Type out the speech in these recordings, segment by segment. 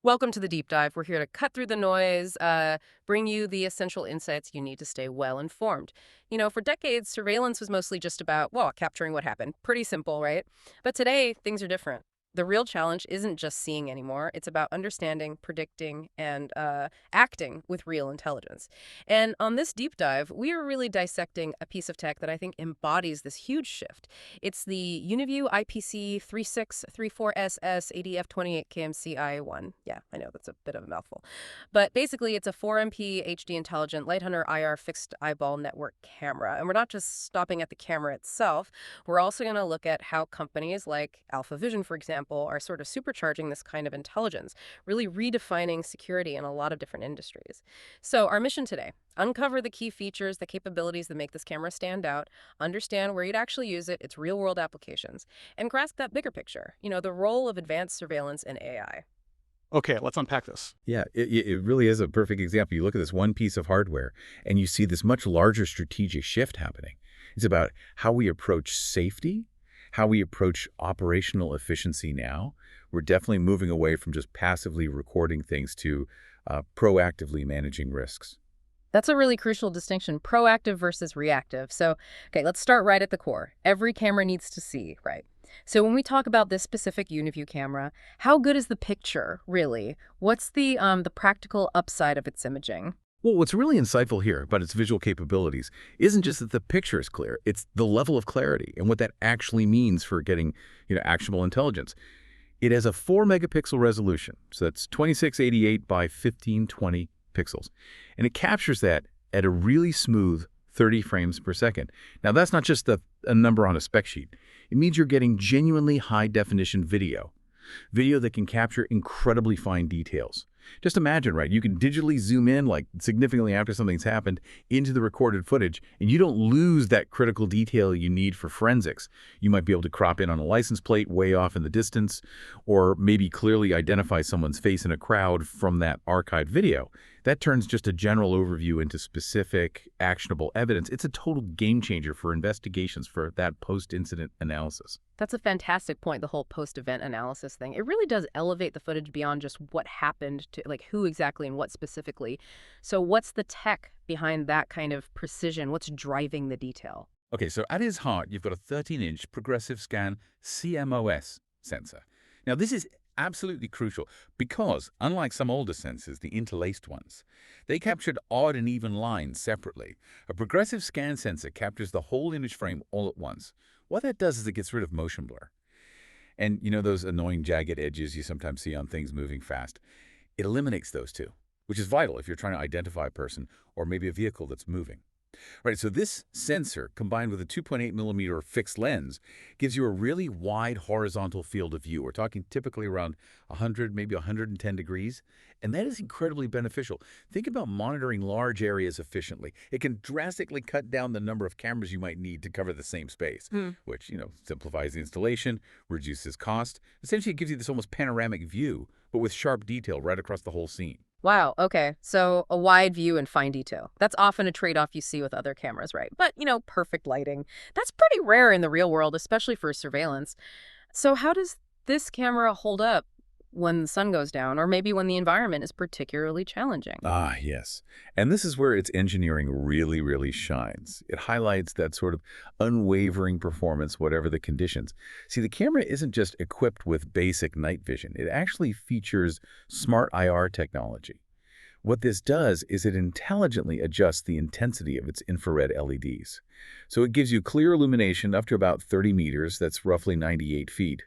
Welcome to the deep dive. We're here to cut through the noise, bring you the essential insights you need to stay well informed. For decades, surveillance was mostly just about, well, capturing what happened. Pretty simple, right? But today, things are different. The real challenge isn't just seeing anymore. It's about understanding, predicting, and acting with real intelligence. And on this deep dive, we are really dissecting a piece of tech that I think embodies this huge shift. It's the Uniview IPC3634SS-ADF28KMC-I1. Yeah, I know that's a bit of a mouthful. But basically, it's a 4MP HD intelligent LightHunter IR fixed eyeball network camera. And we're not just stopping at the camera itself. We're also going to look at how companies like Alpha Vision, for example, are sort of supercharging this kind of intelligence, really redefining security in a lot of different industries. So our mission today, uncover the key features, the capabilities that make this camera stand out, understand where you'd actually use it, its real-world applications, and grasp that bigger picture, the role of advanced surveillance in AI. Okay, let's unpack this. Yeah, it really is a perfect example. You look at this one piece of hardware and you see this much larger strategic shift happening. It's about how we approach safety, how we approach operational efficiency now. We're definitely moving away from just passively recording things to proactively managing risks. That's a really crucial distinction, proactive versus reactive. So, okay, let's start right at the core. Every camera needs to see, right? So when we talk about this specific Uniview camera, how good is the picture, really? What's the practical upside of its imaging? Well, what's really insightful here about its visual capabilities isn't just that the picture is clear, it's the level of clarity and what that actually means for getting, actionable intelligence. It has a 4-megapixel resolution, so that's 2688 by 1520 pixels, and it captures that at a really smooth 30 frames per second. Now, that's not just a number on a spec sheet. It means you're getting genuinely high-definition video that can capture incredibly fine details. Just imagine, right? You can digitally zoom in, like significantly after something's happened, into the recorded footage, and you don't lose that critical detail you need for forensics. You might be able to crop in on a license plate way off in the distance, or maybe clearly identify someone's face in a crowd from that archived video. That turns just a general overview into specific, actionable evidence. It's a total game changer for investigations for that post-incident analysis. That's a fantastic point, the whole post-event analysis thing. It really does elevate the footage beyond just what happened to, like, who exactly and what specifically. So what's the tech behind that kind of precision? What's driving the detail? Okay, so at its heart, you've got a 13-inch progressive scan CMOS sensor. Now, this is absolutely crucial because, unlike some older sensors, the interlaced ones, they captured odd and even lines separately. A progressive scan sensor captures the whole image frame all at once. What that does is it gets rid of motion blur. And those annoying jagged edges you sometimes see on things moving fast? It eliminates those too, which is vital if you're trying to identify a person or maybe a vehicle that's moving. Right, so this sensor, combined with a 2.8 millimeter fixed lens, gives you a really wide horizontal field of view. We're talking typically around 100, maybe 110 degrees, and that is incredibly beneficial. Think about monitoring large areas efficiently. It can drastically cut down the number of cameras you might need to cover the same space, which, simplifies the installation, reduces cost. Essentially, it gives you this almost panoramic view, but with sharp detail right across the whole scene. Wow, okay. So a wide view and fine detail. That's often a trade-off you see with other cameras, right? But, perfect lighting. That's pretty rare in the real world, especially for surveillance. So how does this camera hold up when the sun goes down, or maybe when the environment is particularly challenging? Ah, yes. And this is where its engineering really, really shines. It highlights that sort of unwavering performance, whatever the conditions. See, the camera isn't just equipped with basic night vision. It actually features smart IR technology. What this does is it intelligently adjusts the intensity of its infrared LEDs. So it gives you clear illumination up to about 30 meters, that's roughly 98 feet.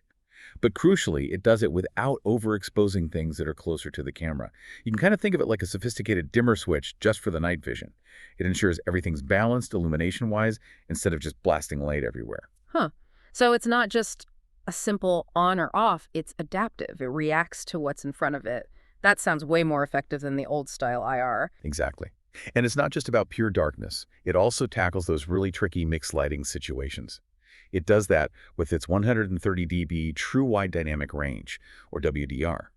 But crucially, it does it without overexposing things that are closer to the camera. You can kind of think of it like a sophisticated dimmer switch just for the night vision. It ensures everything's balanced illumination-wise instead of just blasting light everywhere. Huh. So it's not just a simple on or off, it's adaptive. It reacts to what's in front of it. That sounds way more effective than the old-style IR. Exactly. And it's not just about pure darkness. It also tackles those really tricky mixed lighting situations. It does that with its 130 dB True Wide Dynamic Range, or WDR.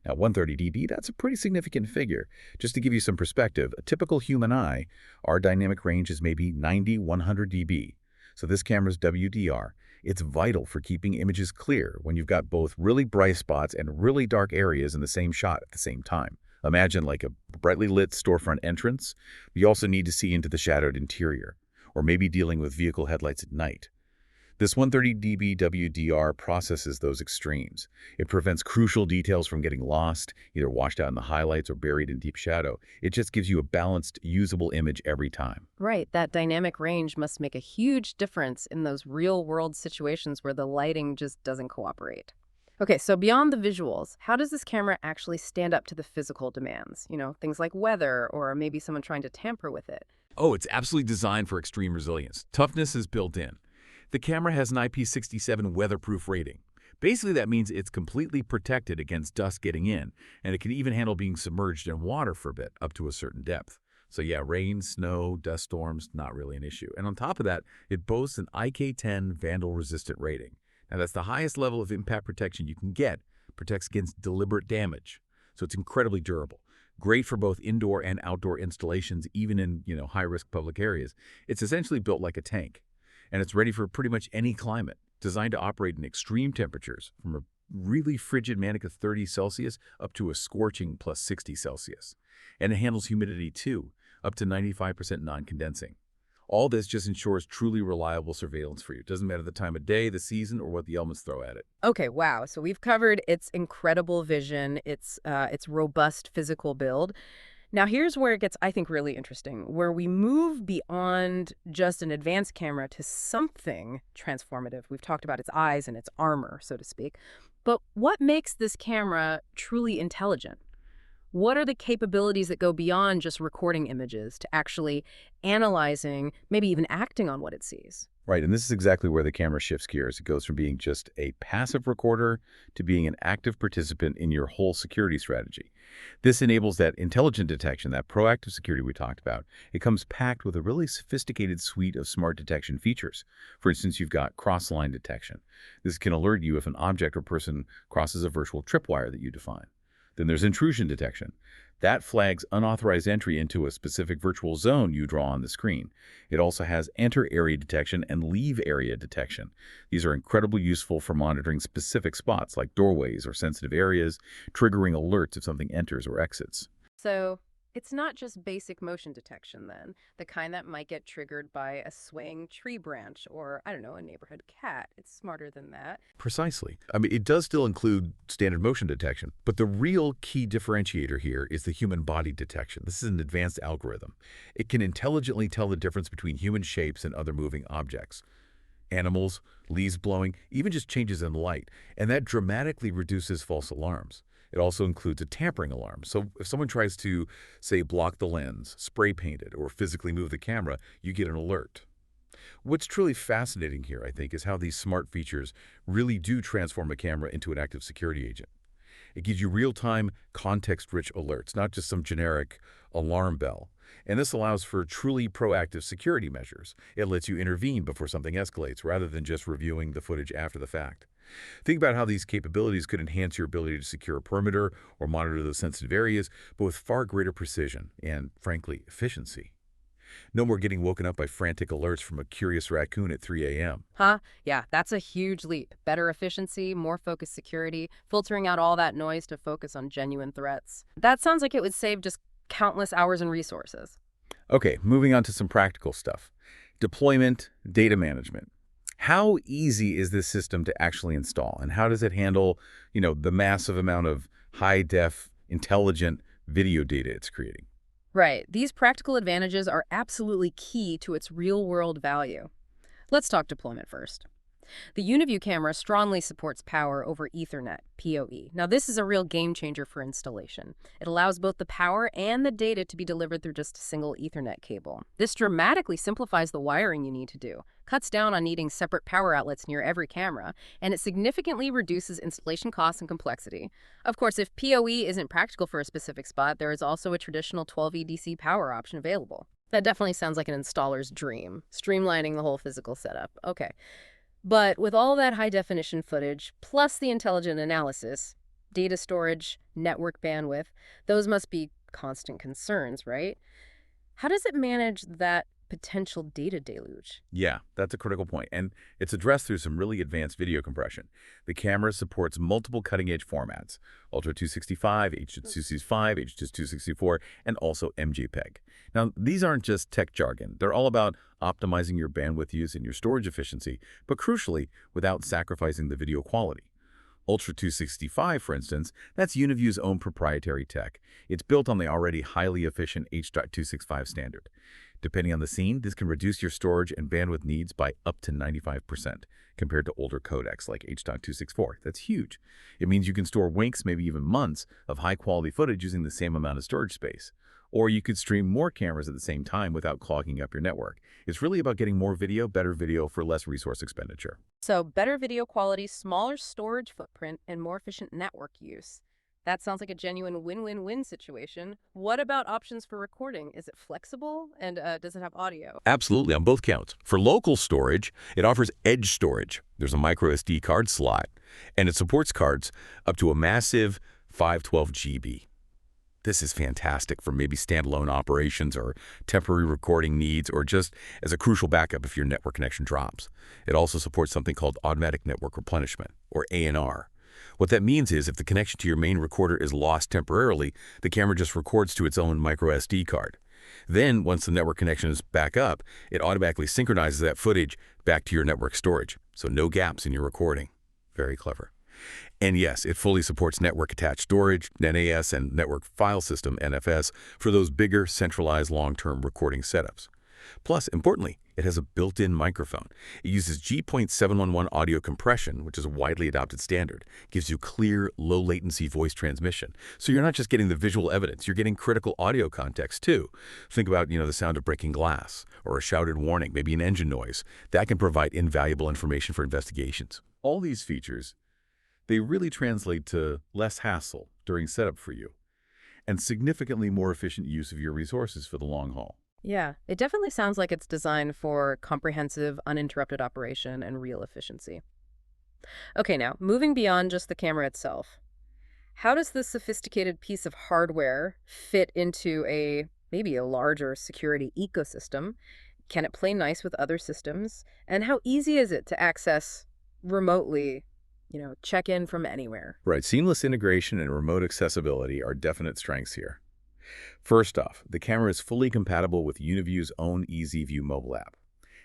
Now, 130 dB, that's a pretty significant figure. Just to give you some perspective, a typical human eye, our dynamic range is maybe 90, 100 dB. So this camera's WDR It's vital for keeping images clear when you've got both really bright spots and really dark areas in the same shot at the same time. Imagine like a brightly lit storefront entrance. You also need to see into the shadowed interior, or maybe dealing with vehicle headlights at night. This 130 dB WDR processes those extremes. It prevents crucial details from getting lost, either washed out in the highlights or buried in deep shadow. It just gives you a balanced, usable image every time. Right, that dynamic range must make a huge difference in those real-world situations where the lighting just doesn't cooperate. Okay, so beyond the visuals, how does this camera actually stand up to the physical demands? Things like weather or maybe someone trying to tamper with it. Oh, it's absolutely designed for extreme resilience. Toughness is built in. The camera has an IP67 weatherproof rating. Basically, that means it's completely protected against dust getting in, and it can even handle being submerged in water for a bit, up to a certain depth. So yeah, rain, snow, dust storms, not really an issue. And on top of that, it boasts an IK10 vandal-resistant rating. Now, that's the highest level of impact protection you can get. Protects against deliberate damage. So it's incredibly durable. Great for both indoor and outdoor installations, even in, high-risk public areas. It's essentially built like a tank, and it's ready for pretty much any climate, designed to operate in extreme temperatures, from a really frigid -30 Celsius up to a scorching +60 Celsius. And it handles humidity too, up to 95% non-condensing. All this just ensures truly reliable surveillance for you. It doesn't matter the time of day, the season, or what the elements throw at it. Okay, wow. So we've covered its incredible vision, its robust physical build. Now here's where it gets, I think, really interesting, where we move beyond just an advanced camera to something transformative. We've talked about its eyes and its armor, so to speak. But what makes this camera truly intelligent? What are the capabilities that go beyond just recording images to actually analyzing, maybe even acting on what it sees? Right, and this is exactly where the camera shifts gears. It goes from being just a passive recorder to being an active participant in your whole security strategy. This enables that intelligent detection, that proactive security we talked about. It comes packed with a really sophisticated suite of smart detection features. For instance, you've got cross-line detection. This can alert you if an object or person crosses a virtual tripwire that you define. Then there's intrusion detection. That flags unauthorized entry into a specific virtual zone you draw on the screen. It also has enter area detection and leave area detection. These are incredibly useful for monitoring specific spots like doorways or sensitive areas, triggering alerts if something enters or exits. So it's not just basic motion detection then, the kind that might get triggered by a swaying tree branch or, I don't know, a neighborhood cat. It's smarter than that. Precisely. I mean, it does still include standard motion detection, but the real key differentiator here is the human body detection. This is an advanced algorithm. It can intelligently tell the difference between human shapes and other moving objects. Animals, leaves blowing, even just changes in light, and that dramatically reduces false alarms. It also includes a tampering alarm. So if someone tries to, say, block the lens, spray paint it, or physically move the camera, you get an alert. What's truly fascinating here, I think, is how these smart features really do transform a camera into an active security agent. It gives you real-time, context-rich alerts, not just some generic alarm bell. And this allows for truly proactive security measures. It lets you intervene before something escalates, rather than just reviewing the footage after the fact. Think about how these capabilities could enhance your ability to secure a perimeter or monitor those sensitive areas, but with far greater precision and, frankly, efficiency. No more getting woken up by frantic alerts from a curious raccoon at 3 a.m. Huh? Yeah, that's a huge leap. Better efficiency, more focused security, filtering out all that noise to focus on genuine threats. That sounds like it would save just countless hours and resources. Okay, moving on to some practical stuff. Deployment, data management. How easy is this system to actually install, and how does it handle, the massive amount of high-def, intelligent video data it's creating? Right. These practical advantages are absolutely key to its real-world value. Let's talk deployment first. The Uniview camera strongly supports power over Ethernet, PoE. Now, this is a real game changer for installation. It allows both the power and the data to be delivered through just a single Ethernet cable. This dramatically simplifies the wiring you need to do, cuts down on needing separate power outlets near every camera, and it significantly reduces installation costs and complexity. Of course, if PoE isn't practical for a specific spot, there is also a traditional 12V DC power option available. That definitely sounds like an installer's dream, streamlining the whole physical setup. Okay. But with all that high-definition footage, plus the intelligent analysis, data storage, network bandwidth, those must be constant concerns, right? How does it manage that potential data deluge. Yeah, that's a critical point, and it's addressed through some really advanced video compression. The camera supports multiple cutting-edge formats, Ultra 265, H.265, H.264, and also MJPEG. Now, these aren't just tech jargon. They're all about optimizing your bandwidth use and your storage efficiency, but crucially, without sacrificing the video quality. Ultra 265, for instance, that's Uniview's own proprietary tech. It's built on the already highly efficient H.265 standard. Depending on the scene, this can reduce your storage and bandwidth needs by up to 95% compared to older codecs like H.264. That's huge. It means you can store weeks, maybe even months, of high-quality footage using the same amount of storage space. Or you could stream more cameras at the same time without clogging up your network. It's really about getting more video, better video for less resource expenditure. So better video quality, smaller storage footprint, and more efficient network use. That sounds like a genuine win-win-win situation. What about options for recording? Is it flexible? And does it have audio? Absolutely, on both counts. For local storage, it offers edge storage. There's a micro SD card slot, and it supports cards up to a massive 512 GB. This is fantastic for maybe standalone operations or temporary recording needs, or just as a crucial backup if your network connection drops. It also supports something called automatic network replenishment, or ANR. What that means is if the connection to your main recorder is lost temporarily, the camera just records to its own micro SD card. Then, once the network connection is back up, it automatically synchronizes that footage back to your network storage, so no gaps in your recording. Very clever. And yes, it fully supports network-attached storage, NAS, and network file system, NFS, for those bigger, centralized long-term recording setups. Plus, importantly, it has a built-in microphone. It uses G.711 audio compression, which is a widely adopted standard. It gives you clear, low-latency voice transmission. So you're not just getting the visual evidence, you're getting critical audio context, too. Think about, the sound of breaking glass, or a shouted warning, maybe an engine noise. That can provide invaluable information for investigations. All these features, they really translate to less hassle during setup for you, and significantly more efficient use of your resources for the long haul. Yeah, it definitely sounds like it's designed for comprehensive, uninterrupted operation and real efficiency. Okay, now, moving beyond just the camera itself, how does this sophisticated piece of hardware fit into maybe a larger security ecosystem? Can it play nice with other systems? And how easy is it to access remotely, check in from anywhere? Right, seamless integration and remote accessibility are definite strengths here. First off, the camera is fully compatible with Uniview's own EasyView mobile app.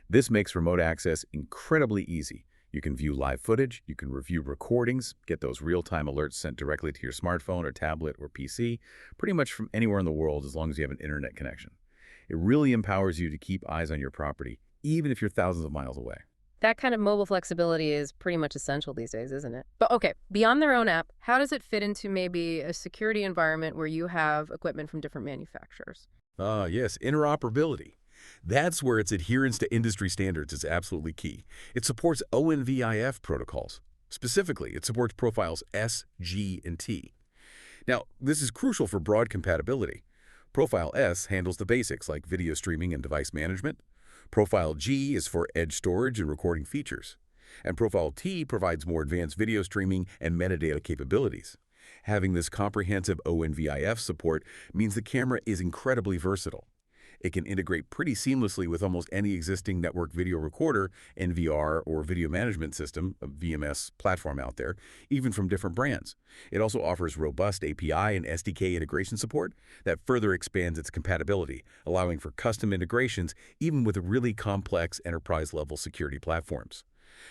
This makes remote access incredibly easy. You can view live footage, you can review recordings, get those real-time alerts sent directly to your smartphone or tablet or PC, pretty much from anywhere in the world as long as you have an internet connection. It really empowers you to keep eyes on your property, even if you're thousands of miles away. That kind of mobile flexibility is pretty much essential these days, isn't it? But okay, beyond their own app, how does it fit into maybe a security environment where you have equipment from different manufacturers? Yes, interoperability. That's where its adherence to industry standards is absolutely key. It supports ONVIF protocols. Specifically, it supports profiles S, G, and T. Now, this is crucial for broad compatibility. Profile S handles the basics like video streaming and device management. Profile G is for edge storage and recording features. And Profile T provides more advanced video streaming and metadata capabilities. Having this comprehensive ONVIF support means the camera is incredibly versatile. It can integrate pretty seamlessly with almost any existing network video recorder, NVR, or video management system, a VMS platform out there, even from different brands. It also offers robust API and SDK integration support that further expands its compatibility, allowing for custom integrations even with really complex enterprise-level security platforms.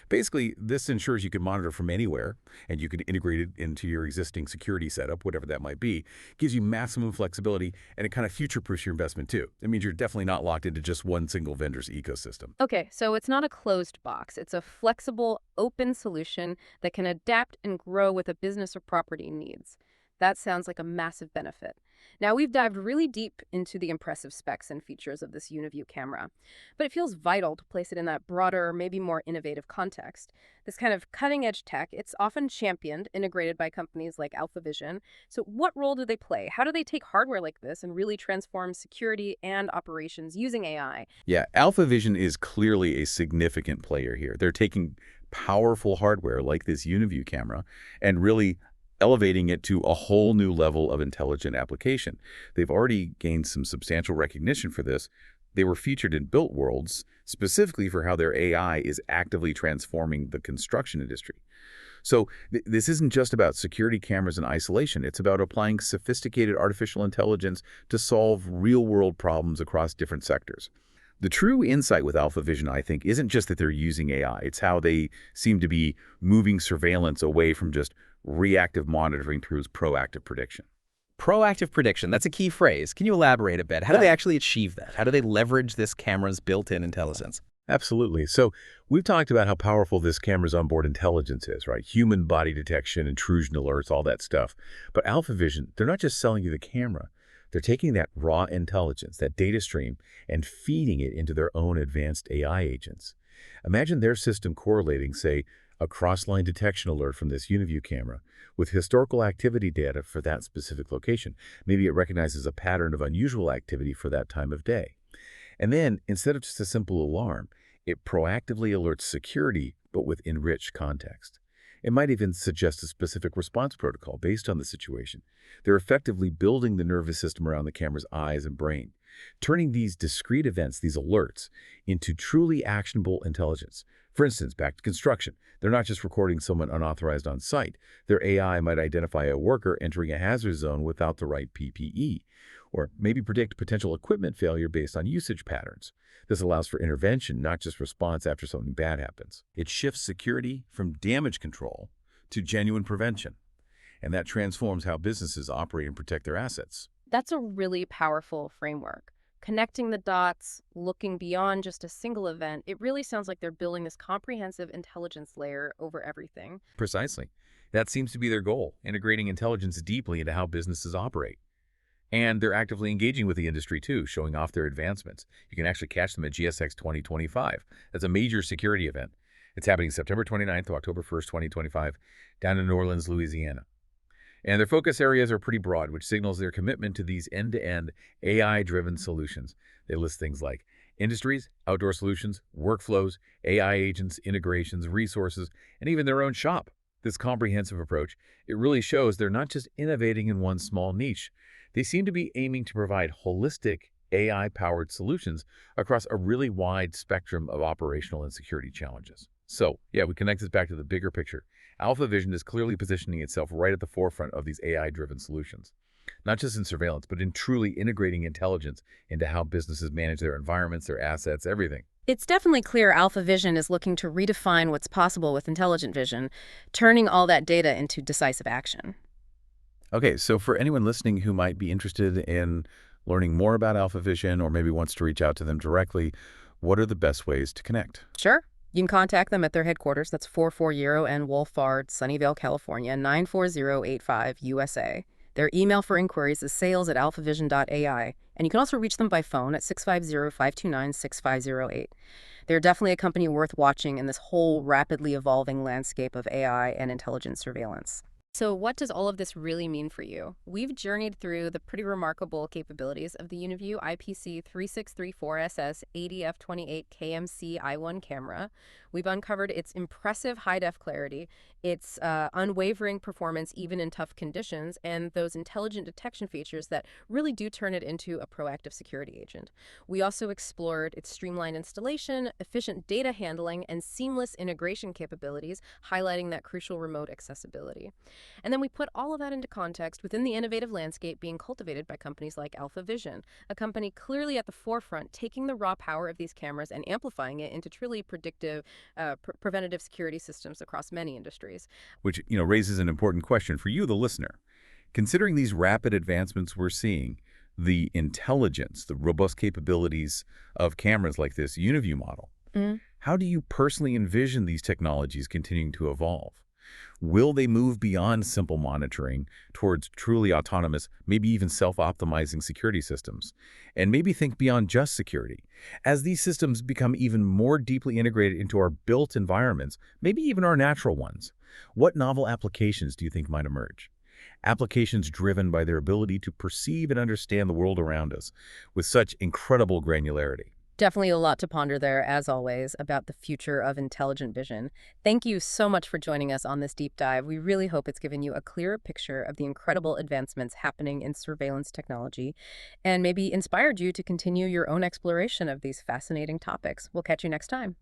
Basically, this ensures you can monitor from anywhere, and you can integrate it into your existing security setup, whatever that might be. It gives you maximum flexibility, and it kind of future-proofs your investment too. It means you're definitely not locked into just one single vendor's ecosystem. Okay, so it's not a closed box. It's a flexible, open solution that can adapt and grow with a business or property needs. That sounds like a massive benefit. Now, we've dived really deep into the impressive specs and features of this Uniview camera, but it feels vital to place it in that broader, maybe more innovative context. This kind of cutting-edge tech, it's often championed, integrated by companies like AlphaVision. So what role do they play? How do they take hardware like this and really transform security and operations using AI? Yeah, AlphaVision is clearly a significant player here. They're taking powerful hardware like this Uniview camera and really elevating it to a whole new level of intelligent application. They've already gained some substantial recognition for this, They were featured in Built Worlds, specifically for how their AI is actively transforming the construction industry. So this isn't just about security cameras and isolation. It's about applying sophisticated artificial intelligence to solve real-world problems across different sectors. The true insight with AlphaVision, I think, isn't just that they're using AI. It's how they seem to be moving surveillance away from just reactive monitoring towards proactive prediction. Proactive prediction, that's a key phrase. Can you elaborate a bit? How do they actually achieve that? How do they leverage this camera's built-in intelligence? Absolutely. So we've talked about how powerful this camera's onboard intelligence is, right? Human body detection, intrusion alerts, all that stuff. But AlphaVision, they're not just selling you the camera. They're taking that raw intelligence, that data stream, and feeding it into their own advanced AI agents. Imagine their system correlating, say, a cross-line detection alert from this Uniview camera with historical activity data for that specific location. Maybe it recognizes a pattern of unusual activity for that time of day. And then, instead of just a simple alarm, it proactively alerts security, but with enriched context. It might even suggest a specific response protocol based on the situation. They're effectively building the nervous system around the camera's eyes and brain, turning these discrete events, these alerts, into truly actionable intelligence. For instance, back to construction. They're not just recording someone unauthorized on site. Their AI might identify a worker entering a hazard zone without the right PPE, or maybe predict potential equipment failure based on usage patterns. This allows for intervention, not just response after something bad happens. It shifts security from damage control to genuine prevention, and that transforms how businesses operate and protect their assets. That's a really powerful framework. Connecting the dots, looking beyond just a single event, it really sounds like they're building this comprehensive intelligence layer over everything. Precisely. That seems to be their goal, integrating intelligence deeply into how businesses operate. And they're actively engaging with the industry too, showing off their advancements. You can actually catch them at GSX 2025. That's a major security event. It's happening September 29th to October 1st, 2025, down in New Orleans, Louisiana. And their focus areas are pretty broad, which signals their commitment to these end-to-end AI-driven solutions. They list things like industries, outdoor solutions, workflows, AI agents, integrations, resources, and even their own shop. This comprehensive approach, it really shows they're not just innovating in one small niche. They seem to be aiming to provide holistic, AI-powered solutions across a really wide spectrum of operational and security challenges. So, yeah, we connect this back to the bigger picture. AlphaVision is clearly positioning itself right at the forefront of these AI-driven solutions, not just in surveillance, but in truly integrating intelligence into how businesses manage their environments, their assets, everything. It's definitely clear AlphaVision is looking to redefine what's possible with intelligent vision, turning all that data into decisive action. Okay, so for anyone listening who might be interested in learning more about AlphaVision or maybe wants to reach out to them directly, what are the best ways to connect? Sure. You can contact them at their headquarters. That's 440 N Wolfard, Sunnyvale, California, 94085 USA. Their email for inquiries is sales@alphavision.ai. And you can also reach them by phone at 650-529-6508. They're definitely a company worth watching in this whole rapidly evolving landscape of AI and intelligent surveillance. So what does all of this really mean for you? We've journeyed through the pretty remarkable capabilities of the Uniview IPC3634SS-ADF28KMC-I1 camera. We've uncovered its impressive high-def clarity, its unwavering performance even in tough conditions, and those intelligent detection features that really do turn it into a proactive security agent. We also explored its streamlined installation, efficient data handling, and seamless integration capabilities, highlighting that crucial remote accessibility. And then we put all of that into context within the innovative landscape being cultivated by companies like AlphaVision, a company clearly at the forefront, taking the raw power of these cameras and amplifying it into truly predictive, preventative security systems across many industries. Which, raises an important question for you, the listener. Considering these rapid advancements we're seeing, the intelligence, the robust capabilities of cameras like this Uniview model, how do you personally envision these technologies continuing to evolve? Will they move beyond simple monitoring towards truly autonomous, maybe even self-optimizing security systems? And maybe think beyond just security. As these systems become even more deeply integrated into our built environments, maybe even our natural ones, what novel applications do you think might emerge? Applications driven by their ability to perceive and understand the world around us with such incredible granularity. Definitely a lot to ponder there, as always, about the future of intelligent vision. Thank you so much for joining us on this deep dive. We really hope it's given you a clearer picture of the incredible advancements happening in surveillance technology and maybe inspired you to continue your own exploration of these fascinating topics. We'll catch you next time.